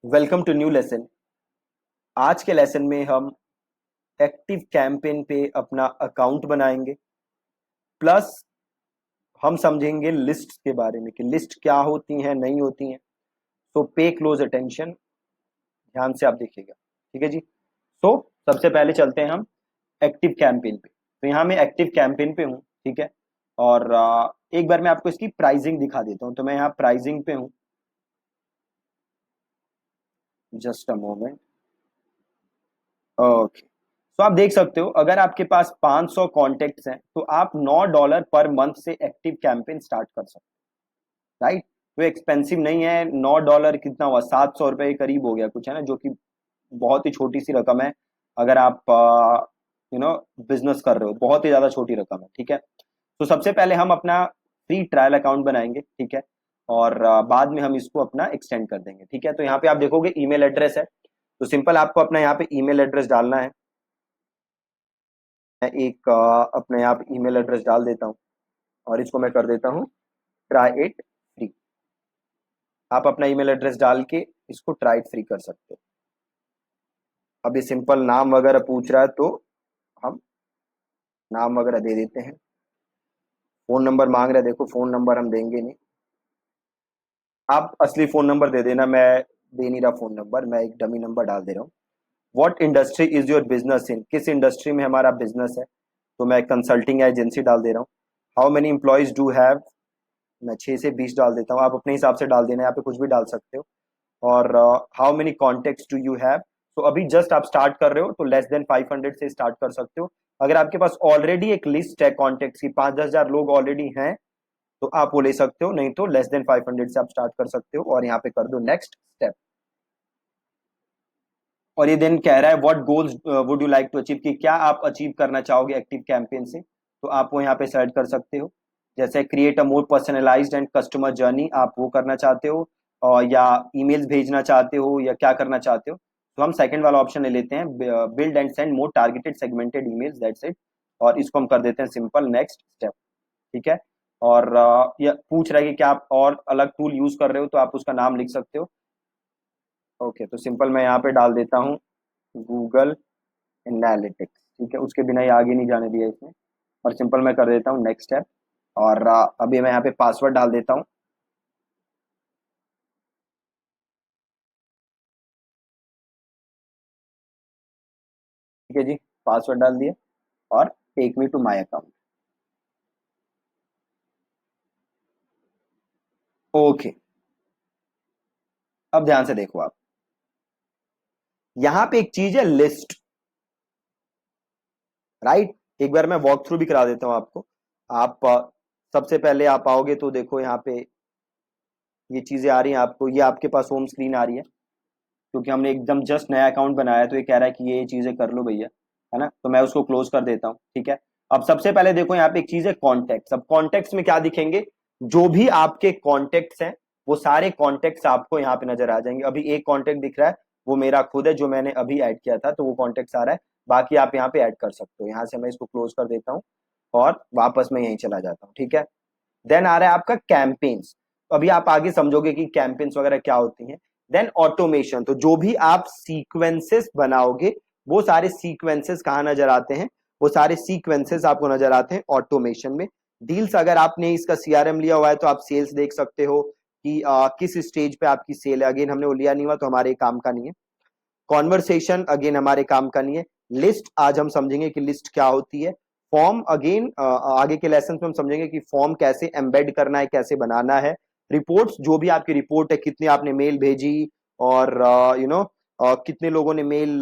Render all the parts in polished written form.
Welcome to new lesson. आज के lesson में हम एक्टिव कैंपेन पे अपना अकाउंट बनाएंगे, प्लस हम समझेंगे लिस्ट के बारे में कि लिस्ट क्या होती हैं, नहीं होती हैं। तो पे क्लोज अटेंशन, ध्यान से आप देखिएगा। ठीक है जी। सबसे पहले चलते हैं हम एक्टिव कैंपेन पे। तो यहाँ मैं एक्टिव कैंपेन पे हूँ, ठीक है। और एक बार मैं आपको इसकी प्राइसिंग दिखा देता हूँ। तो मैं यहाँ प्राइसिंग पे हूँ, जस्ट अ मोमेंट। ओके। तो आप देख सकते हो, अगर आपके पास 500 कॉन्टेक्ट्स हैं तो आप $9 पर मंथ से एक्टिव कैंपेन स्टार्ट कर सकते हो, राइट। तो एक्सपेंसिव नहीं है। $9 कितना हुआ, $700 के करीब हो गया कुछ, है ना, जो कि बहुत ही छोटी सी रकम है। अगर आप यू नो बिजनेस कर रहे हो, बहुत ही ज्यादा छोटी रकम है, ठीक है। तो सबसे पहले हम अपना फ्री ट्रायल अकाउंट बनाएंगे, ठीक है। और बाद में हम इसको अपना एक्सटेंड कर देंगे, ठीक है। तो यहाँ पे आप देखोगे ईमेल एड्रेस है। तो सिंपल आपको अपना यहाँ पे ईमेल एड्रेस डालना है। मैं एक अपने यहाँ पे ईमेल एड्रेस डाल देता हूँ और इसको मैं कर देता हूँ ट्राई इट फ्री। आप अपना ईमेल एड्रेस डाल के इसको ट्राई इट फ्री कर सकते हो। अब ये सिंपल नाम वगैरह पूछ रहा है तो हम नाम वगैरह दे देते हैं। फोन नंबर मांग रहा है, देखो फोन नंबर हम देंगे नहीं। आप असली फोन नंबर दे देना, मैं दे नहीं रहा फोन नंबर, मैं एक डमी नंबर डाल दे रहा हूँ। What industry is your business in, किस इंडस्ट्री में हमारा बिजनेस है। तो मैं कंसल्टिंग एजेंसी डाल दे रहा हूँ। How many employees do have, मैं 6 से 20 डाल देता हूँ। आप अपने हिसाब से डाल देना, यहाँ पे कुछ भी डाल सकते हो। और how many contacts do you have. तो अभी जस्ट आप स्टार्ट कर रहे हो तो लेस देन 500 से स्टार्ट कर सकते हो। अगर आपके पास ऑलरेडी एक लिस्ट है कॉन्टेक्ट्स की, 5-10 हजार लोग ऑलरेडी हैं, तो आप वो ले सकते हो। नहीं तो लेस देन 500 से आप स्टार्ट कर सकते हो और यहाँ पे कर दो नेक्स्ट स्टेप। और ये देन कह रहा है what goals would you like to achieve, कि क्या आप अचीव करना चाहोगे एक्टिव कैंपेन से। तो आप वो यहाँ पे सेलेक्ट कर सकते हो। जैसे create a more personalised and customer journey, आप वो करना चाहते हो, और या ईमेल्स भेजना चाहते हो, या क्या करना चाहते हो। तो हम सेकंड वाला ऑप्शन ले लेते हैं, build and send more targeted segmented emails, that's it. और इसको हम कर देते हैं सिंपल नेक्स्ट स्टेप, ठीक है। और ये पूछ रहा है कि क्या आप और अलग टूल यूज कर रहे हो, तो आप उसका नाम लिख सकते हो। ओके, तो सिंपल मैं यहाँ पे डाल देता हूँ गूगल एनालिटिक्स, ठीक है। उसके बिना ही आगे नहीं जाने दिया इसने। और सिंपल मैं कर देता हूँ नेक्स्ट स्टेप। और अभी मैं यहाँ पे पासवर्ड डाल देता हूँ। ठीक है जी, पासवर्ड डाल दिए और take me to my account. Okay, अब ध्यान से देखो आप, यहाँ पे एक चीज है लिस्ट, राइट। एक बार मैं वॉक थ्रू भी करा देता हूँ आपको। आप सबसे पहले आप आओगे तो देखो यहाँ पे ये चीजें आ रही हैं आपको, ये आपके पास होम स्क्रीन आ रही है, क्योंकि हमने एकदम जस्ट नया अकाउंट बनाया है। तो ये कह रहा है कि ये चीजें कर लो भैया, है ना। तो मैं उसको क्लोज कर देता हूँ, ठीक है। अब सबसे पहले देखो यहाँ पे एक चीज है कॉन्टेक्ट। अब कॉन्टेक्ट्स में क्या दिखेंगे, जो भी आपके कॉन्टेक्ट्स हैं वो सारे कॉन्टेक्ट्स आपको यहाँ पे नजर आ जाएंगे। अभी एक कॉन्टेक्ट दिख रहा है, वो मेरा खुद है, जो मैंने अभी ऐड किया था, तो वो कॉन्टेक्ट्स आ रहा है। बाकी आप यहाँ पे ऐड कर सकते हो। यहाँ से मैं इसको क्लोज कर देता हूँ और वापस मैं यहीं चला जाता हूँ, ठीक है। देन आ रहा है आपका कैंपेन्स। तो अभी आप आगे समझोगे कि कैंपेन्स वगैरह क्या होती हैं। देन ऑटोमेशन, तो जो भी आप सीक्वेंसेस बनाओगे वो सारे सीक्वेंसेस कहाँ नजर आते हैं, वो सारे सीक्वेंसेस आपको नजर आते हैं ऑटोमेशन में। डील्स, अगर आपने इसका सीआरएम लिया हुआ है तो आप सेल्स देख सकते हो कि किस स्टेज पे आपकी सेल है। अगेन हमने वो लिया नहीं हुआ तो हमारे काम का नहीं है। कॉन्वर्सेशन अगेन हमारे काम का नहीं है। लिस्ट आज हम समझेंगे कि लिस्ट क्या होती है। फॉर्म अगेन आगे के लेसन में हम समझेंगे कि फॉर्म कैसे एम्बेड करना है, कैसे बनाना है। रिपोर्ट्स, जो भी आपकी रिपोर्ट है, कितने आपने मेल भेजी, और कितने लोगों ने मेल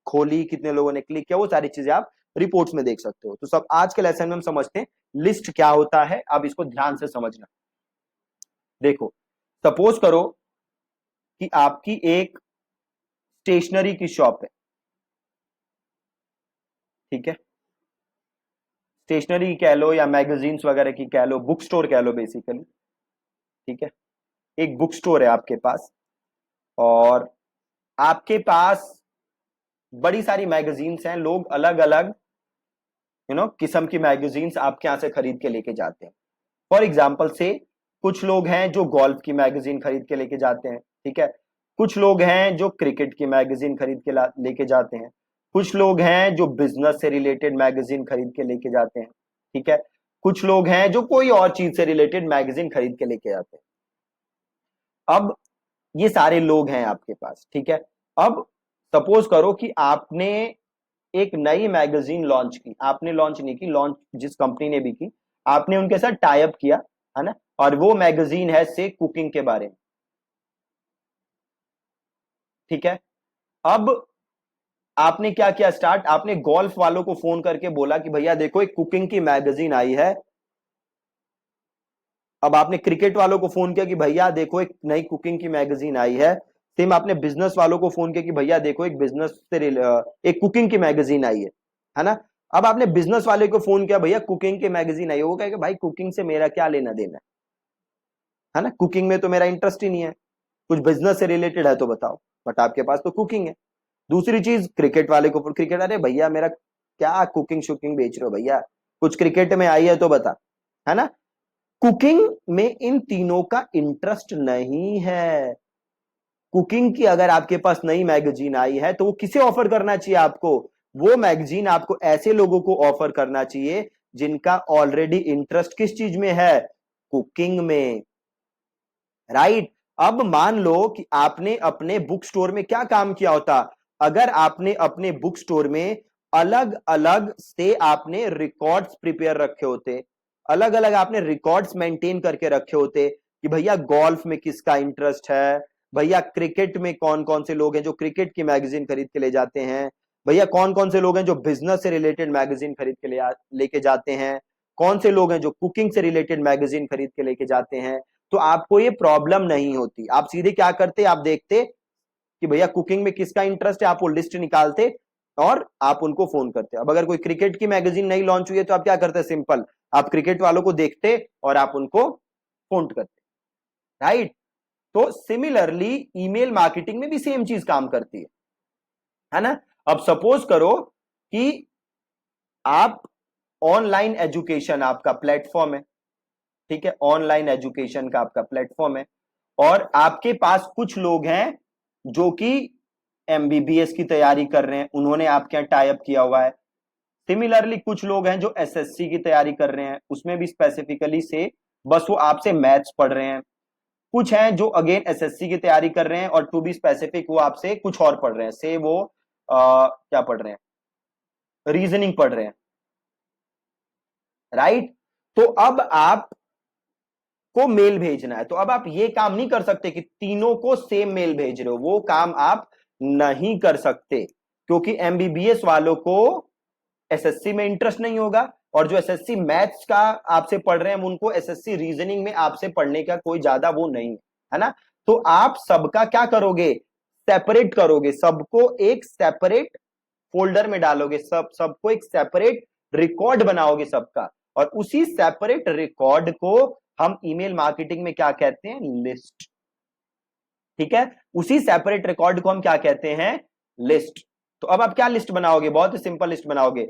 खोली, कितने लोगों ने क्लिक किया, वो सारी चीजें आप रिपोर्ट्स में देख सकते हो। तो सब आज के लेसन में हम समझते हैं लिस्ट क्या होता है। अब इसको ध्यान से समझना। देखो, सपोज करो कि आपकी एक स्टेशनरी की शॉप है, ठीक है। स्टेशनरी की कह लो या मैगजीन्स वगैरह की कह लो, बुक स्टोर कह लो बेसिकली, ठीक है। एक बुक स्टोर है आपके पास, और आपके पास बड़ी सारी मैगजीन्स हैं। लोग अलग अलग किस्म की मैगजीन्स आपके यहां से खरीद के लेके जाते हैं। फॉर एग्जाम्पल से कुछ लोग हैं जो गोल्फ की मैगजीन खरीद के लेके जाते हैं, ठीक है। कुछ लोग हैं जो क्रिकेट की मैगजीन खरीद के लेके जाते हैं, कुछ लोग हैं जो बिजनेस से रिलेटेड मैगजीन खरीद के लेके जाते हैं, ठीक है, कुछ लोग हैं जो कोई और चीज से रिलेटेड मैगजीन खरीद के लेके जाते हैं। अब ये सारे लोग हैं आपके पास, ठीक है। अब सपोज करो कि आपने एक नई मैगजीन लॉन्च की, आपने लॉन्च नहीं की, लॉन्च जिस कंपनी ने भी की, आपने उनके साथ टाई अप किया, है ना, और वो मैगजीन है से कुकिंग के बारे में, ठीक है। अब आपने क्या किया स्टार्ट, आपने गोल्फ वालों को फोन करके बोला कि भैया देखो एक कुकिंग की मैगजीन आई है। अब आपने क्रिकेट वालों को फोन किया कि भैया देखो एक नई कुकिंग की मैगजीन आई है। सेम आपने बिजनेस वालों को फोन किया कि भैया देखो एक बिजनेस से एक कुकिंग की मैगजीन आई है ना। अब आपने बिजनेस वाले को फोन किया भैया कुकिंग की मैगजीन आई है, वो कहेगा भाई कुकिंग से मेरा क्या लेना देना है ना, कुकिंग में तो मेरा इंटरेस्ट ही नहीं है, कुछ बिजनेस से रिलेटेड है तो बताओ, बट आपके पास तो कुकिंग है। दूसरी चीज क्रिकेट वाले को, क्रिकेट, अरे भैया मेरा क्या कुकिंग शुकिंग बेच रहे हो भैया, कुछ क्रिकेट में आई है तो बता, है ना। कुकिंग में इन तीनों का इंटरेस्ट नहीं है। कुकिंग की अगर आपके पास नई मैगजीन आई है तो वो किसे ऑफर करना चाहिए आपको, वो मैगजीन आपको ऐसे लोगों को ऑफर करना चाहिए जिनका ऑलरेडी इंटरेस्ट किस चीज में है, कुकिंग में, राइट। अब मान लो कि आपने अपने बुक स्टोर में क्या काम किया होता, अगर आपने अपने बुक स्टोर में अलग अलग से आपने रिकॉर्ड्स प्रिपेयर रखे होते, अलग अलग आपने रिकॉर्ड्स मेंटेन करके रखे होते कि भैया गोल्फ में किसका इंटरेस्ट है, भैया क्रिकेट में कौन कौन से लोग हैं जो क्रिकेट की मैगजीन खरीद के ले जाते हैं, भैया कौन कौन से लोग हैं जो बिजनेस से रिलेटेड मैगजीन खरीद के लेके जाते हैं, कौन से लोग हैं जो कुकिंग से रिलेटेड मैगजीन खरीद के लेके जाते हैं। तो आपको ये प्रॉब्लम नहीं होती, आप सीधे क्या करते, आप देखते कि भैया कुकिंग में किसका इंटरेस्ट है, आप वो लिस्ट निकालते और आप उनको फोन करते। अब अगर कोई क्रिकेट की मैगजीन नहीं लॉन्च हुई है तो आप क्या करते, सिंपल, आप क्रिकेट वालों को देखते और आप उनको फोन करते, राइट। तो सिमिलरली ईमेल मार्केटिंग में भी सेम चीज काम करती है ना। अब सपोज करो कि आप ऑनलाइन एजुकेशन आपका प्लेटफॉर्म है, ठीक है, ऑनलाइन एजुकेशन का आपका प्लेटफॉर्म है, और आपके पास कुछ लोग हैं जो कि एमबीबीएस की तैयारी कर रहे हैं, उन्होंने आपके यहाँ टाई अप किया हुआ है। सिमिलरली कुछ लोग हैं जो एसएससी की तैयारी कर रहे हैं, उसमें भी स्पेसिफिकली से बस वो आपसे मैथ्स पढ़ रहे हैं। कुछ हैं जो अगेन एसएससी की तैयारी कर रहे हैं और टू बी स्पेसिफिक वो आपसे कुछ और पढ़ रहे हैं, से वो क्या पढ़ रहे हैं, रीजनिंग पढ़ रहे हैं, राइट। तो अब आप को मेल भेजना है, तो अब आप ये काम नहीं कर सकते कि तीनों को सेम मेल भेज रहे हो, वो काम आप नहीं कर सकते, क्योंकि एमबीबीएस वालों को एसएससी में इंटरेस्ट नहीं होगा, और जो एसएससी मैथ्स का आपसे पढ़ रहे हैं उनको एसएससी रीजनिंग में आपसे पढ़ने का कोई ज्यादा वो नहीं है ना। तो आप सबका क्या करोगे, सेपरेट करोगे, सबको एक सेपरेट फोल्डर में डालोगे, सबको एक सेपरेट रिकॉर्ड बनाओगे सबका, और उसी सेपरेट रिकॉर्ड को हम ईमेल मार्केटिंग में क्या कहते हैं, लिस्ट, ठीक है। उसी सेपरेट रिकॉर्ड को हम क्या कहते हैं, लिस्ट। तो अब आप क्या लिस्ट बनाओगे, बहुत ही सिंपल लिस्ट बनाओगे,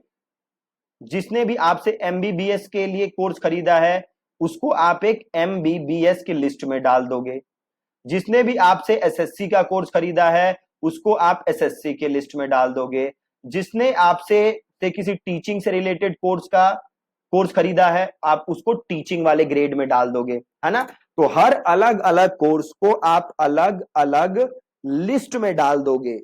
जिसने भी आपसे एमबीबीएस के लिए कोर्स खरीदा है उसको आप एक एमबीबीएस की लिस्ट में डाल दोगे, जिसने भी आपसे एसएससी का कोर्स खरीदा है उसको आप एसएससी के लिस्ट में डाल दोगे, जिसने आपसे से किसी टीचिंग से रिलेटेड कोर्स खरीदा है आप उसको टीचिंग वाले ग्रेड में डाल दोगे, है ना। तो हर अलग अलग कोर्स को आप अलग अलग लिस्ट में डाल दोगे,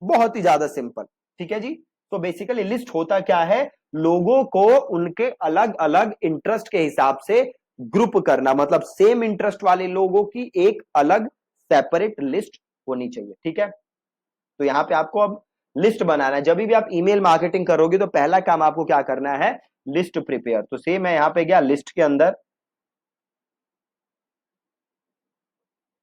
बहुत ही ज्यादा सिंपल, ठीक है जी। तो बेसिकली लिस्ट होता क्या है, लोगों को उनके अलग अलग इंटरेस्ट के हिसाब से ग्रुप करना, मतलब सेम इंटरेस्ट वाले लोगों की एक अलग सेपरेट लिस्ट होनी चाहिए, ठीक है। तो यहां पे आपको अब लिस्ट बनाना है, जब भी आप ईमेल मार्केटिंग करोगे तो पहला काम आपको क्या करना है, लिस्ट प्रिपेयर। तो सेम मैं यहां पे गया लिस्ट के अंदर,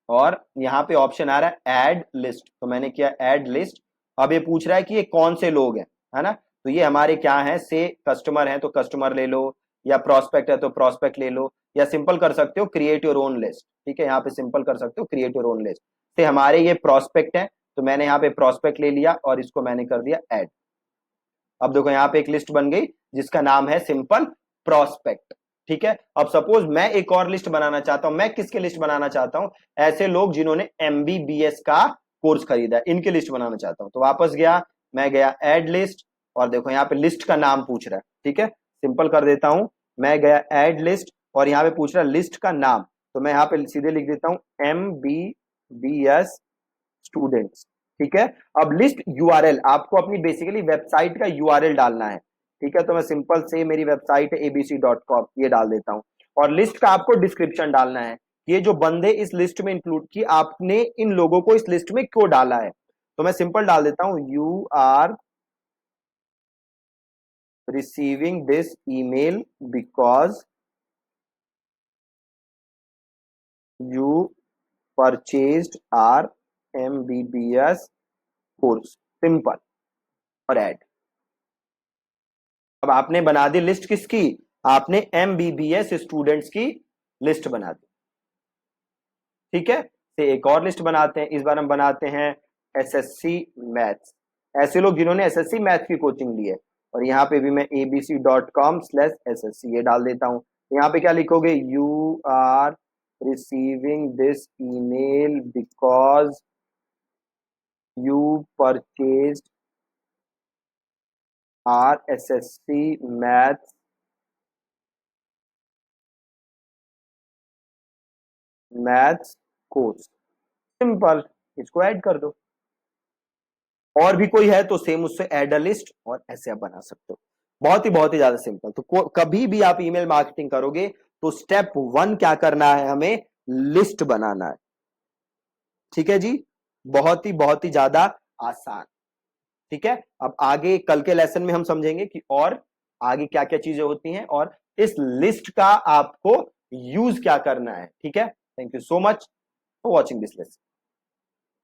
और यहां पे ऑप्शन आ रहा है ऐड लिस्ट, तो मैंने किया ऐड लिस्ट। अब ये पूछ रहा है कि ये कौन से लोग हैं, है ना। तो ये हमारे क्या है, से कस्टमर है तो कस्टमर ले लो, या प्रोस्पेक्ट है तो प्रोस्पेक्ट ले लो, या सिंपल कर सकते हो क्रिएट योर ओन लिस्ट, ठीक है, यहाँ पे सिंपल कर सकते हो क्रिएट योर ओन लिस्ट। से हमारे ये प्रोस्पेक्ट है तो मैंने यहाँ पे प्रोस्पेक्ट ले लिया और इसको मैंने कर दिया ऐड। अब देखो यहाँ पे एक लिस्ट बन गई जिसका नाम है सिंपल प्रोस्पेक्ट, ठीक है। अब सपोज मैं एक और लिस्ट बनाना चाहता हूं, मैं किसके लिस्ट बनाना चाहता हूं, ऐसे लोग जिन्होंने MBBS का कोर्स खरीदा है, इनकी लिस्ट बनाना चाहता हूं। तो वापस गया, मैं गया ऐड लिस्ट, और देखो यहाँ पे लिस्ट का नाम पूछ रहा है, ठीक है। सिंपल कर देता हूं, मैं गया ऐड लिस्ट और यहाँ पे पूछ रहा है लिस्ट का नाम, तो मैं यहाँ पे सीधे लिख देता हूं MBBS स्टूडेंट्स, ठीक है। अब लिस्ट यूआरएल, आपको अपनी बेसिकली वेबसाइट का यूआरएल डालना है, ठीक है। तो मैं सिंपल से मेरी वेबसाइट है abc.com, ये डाल देता हूं। और लिस्ट का आपको डिस्क्रिप्शन डालना है, ये जो बंदे इस लिस्ट में इंक्लूड की, आपने इन लोगों को इस लिस्ट में क्यों डाला है। तो मैं सिंपल डाल देता हूं, you are receiving this email because you purchased our MBBS course, simple, और ऐड। अब आपने बना दी लिस्ट किसकी, आपने MBBS स्टूडेंट्स की लिस्ट बना दी, ठीक है। से एक और लिस्ट बनाते हैं, इस बार हम बनाते हैं SSC मैथ्स, ऐसे लोग जिन्होंने SSC मैथ्स की कोचिंग ली है। और यहाँ पे भी मैं abc.com/SSC ये डाल देता हूं। यहाँ पे क्या लिखोगे, you are receiving this email because you purchase our SSC maths course, simple, इसको ऐड कर दो। और भी कोई है तो सेम उससे ऐड अ लिस्ट, और ऐसे आप बना सकते हो। बहुत ही ज्यादा सिंपल। तो कभी भी आप ईमेल मार्केटिंग करोगे तो स्टेप 1 क्या करना है, हमें लिस्ट बनाना है, ठीक है जी। बहुत ही ज्यादा आसान, ठीक है। अब आगे कल के लेसन में हम समझेंगे कि और आगे क्या क्या चीजें होती हैं, और इस लिस्ट का आपको यूज क्या करना है, ठीक है। Thank you so much for watching this lesson.